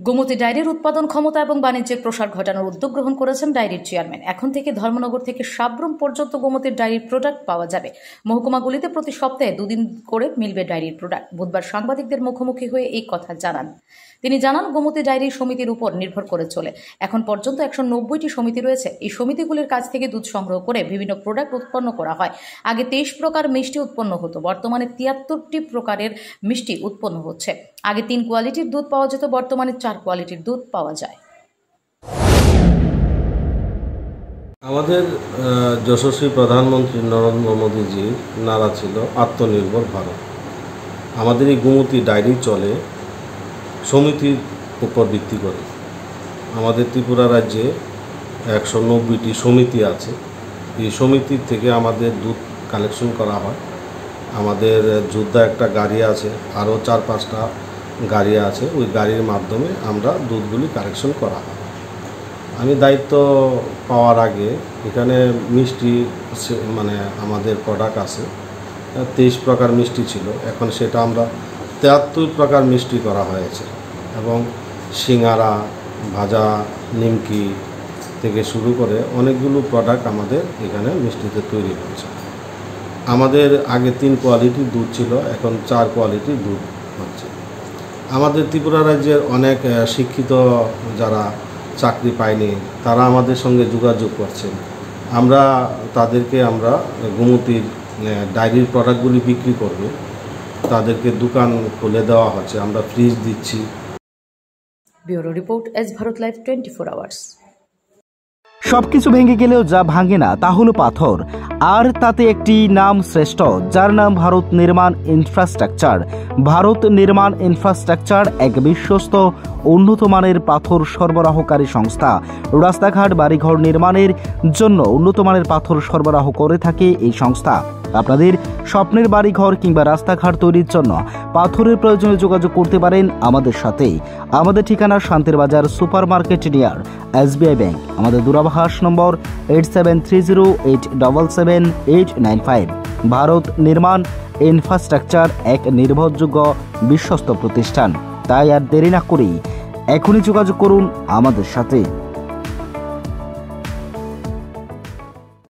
গোমতী ডায়েরির উৎপাদন ক্ষমতা এবং বাণিজ্যের প্রসার ঘটানোর উদ্যোগ গ্রহণ করেছেন ডায়েরির চেয়ারম্যান। এখন থেকে ধর্মনগর থেকে সাব্রুম পর্যন্ত গোমতীর ডায়েরির প্রোডাক্ট পাওয়া যাবে। মহকুমাগুলিতে প্রতি সপ্তাহে 2 দিন করে মিলবে ডায়েরির প্রোডাক্ট। বুধবার সাংবাদিকদের মুখোমুখি হয়ে এই কথা জানান তিনি। গোমতী ডায়েরি সমিতির উপর নির্ভর করে চলে। এখন পর্যন্ত 190টি সমিতি রয়েছে। এই সমিতিগুলির কাছ থেকে দুধ সংগ্রহ করে বিভিন্ন প্রোডাক্ট উৎপন্ন করা হয়। আগে 23 প্রকার মিষ্টি উৎপন্ন হতো, বর্তমানে 73টি প্রকারের মিষ্টি উৎপন্ন হচ্ছে। আগে 3 কোয়ালিটির দুধ পাওয়া যেত, বর্তমানে 4 কোয়ালিটির দুধ পাওয়া যায়। আমাদের যশস্বী প্রধানমন্ত্রী নরেন্দ্র মোদীজির নারা ছিল আত্মনির্ভর ভারত। আমাদের এই গোমতী ডায়েরি চলে সমিতির উপর ভিত্তি করে। আমাদের ত্রিপুরা রাজ্যে 190টি সমিতি আছে। এই সমিতির থেকে আমাদের দুধ কালেকশন করা হয়। আমাদের যোদ্ধা একটা গাড়ি আছে, আরও 4-5টা গাড়ি আছে। ওই গাড়ির মাধ্যমে আমরা দুধগুলি কালেকশন করা হয়। আমি দায়িত্ব পাওয়ার আগে এখানে মিষ্টি আমাদের প্রোডাক্ট আছে 23 প্রকার মিষ্টি ছিল। এখন সেটা আমরা 73 প্রকার মিষ্টি করা হয়েছে এবং সিঙ্গারা, ভাজা, নিমকি থেকে শুরু করে অনেকগুলো প্রোডাক্ট আমাদের এখানে মিষ্টিতে তৈরি হচ্ছে। আমাদের আগে 3 কোয়ালিটির দুধ ছিল, এখন 4 কোয়ালিটির দুধ হচ্ছে। আমাদের ত্রিপুরা রাজ্যের অনেক শিক্ষিত যারা চাকরি পায়নি তারা আমাদের সঙ্গে যোগাযোগ করছেন। তাদেরকে গোমতীর ডায়েরির প্রোডাক্টগুলি বিক্রি করবে, তাদেরকে দোকান খুলে দেওয়া হচ্ছে, আমরা ফ্রিজ দিচ্ছি। Bureau report, S Bharat live 24 hours. সবকিছু ভেঙে গেলেও যা ভাঙে না তা হলো পাথর, আর তাতে একটি নাম শ্রেষ্ঠ, যার নাম ভারত নির্মাণ ইনফ্রাস্ট্রাকচার। ভারত নির্মাণ ইনফ্রাস্ট্রাকচার এক বিশ্বস্ত উন্নত মানের পাথর সরবরাহকারী সংস্থা। রাস্তাঘাট, বাড়িঘর নির্মাণের জন্য উন্নত মানের পাথর সরবরাহ করে থাকে এই সংস্থা। আপনাদের স্বপ্নের বাড়িঘর কিংবা রাস্তাঘাট তৈরির জন্য পাথরের প্রয়োজনে যোগাযোগ করতে পারেন আমাদের সাথে। আমাদের ঠিকানা শান্তির বাজার super market near SBI bank. আমাদের দূরভাষ নম্বর 8730877895। ভারত নির্মাণ ইনফ্রাস্ট্রাকচার এক নির্ভরযোগ্য বিশ্বস্ত প্রতিষ্ঠান। তাই আর দেরি না করেই এখনই যোগাযোগ করুন আমাদের সাথে।